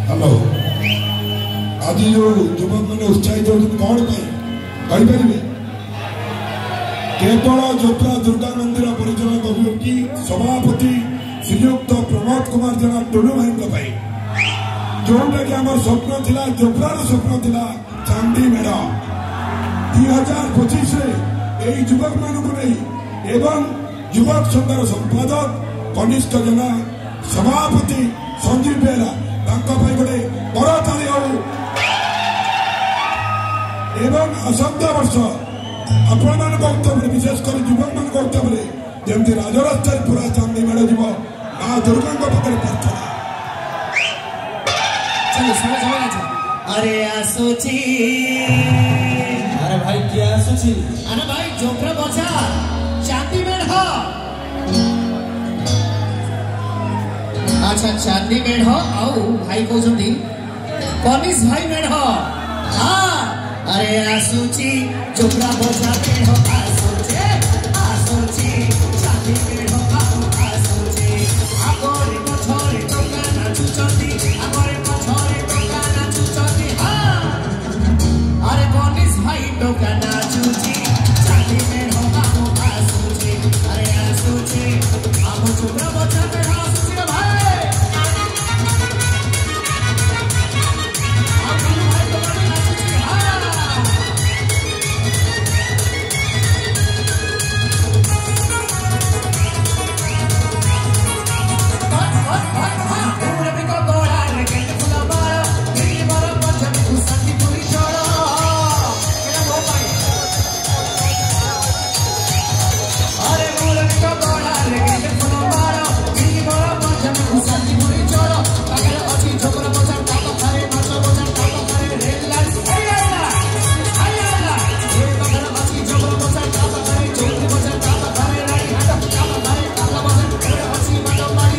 hello आज जो युवक मैंने उत्साहित होती कौन कहींपारे केवल जोत्रा दुर्गा मंदिर परिचालन कमिटी सभापति श्रीयुक्त प्रमोद कुमार जना टुलू भाई जोटा कि आम स्वप्न थिला जोब्रार स्वप्न थिला चांदी मेढ़ 2025 युवक मानक नहीं एवं युवक संघर संपादक कनिष्ठ जना सभापति संजीव बेहरा गोटे करताली एवं आसंता वर्ष आपण मान उत्सव विशेषकर युवक मान उत्सव जमी राजरास्ता पूरा चांदी मेढ़ जीव माँ दुर्गा पाखे प्रार्थना अरे आसुची अरे भाई क्या आसुची अरे भाई जोब्रा बाजार चांदी मेढ़ अच्छा चांदी मेढ़ आउ भाई कहते कनिष भाई मेढ़ हाँ अरे आसुची जोब्रा बाजार मेढ़ आसुचे आसुची चांदी मेढ़ आसुची आगरे पछरे टका नाचुचंती आगरे पछरे टका नाचुचंती हाँ अरे कनिष भाई टका नाचुची चांदी मेढ़ आसुची अरे आसुची आम जोब्रा बाजार मेढ़ आसुची रे भाई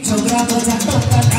जोब्रा बाजार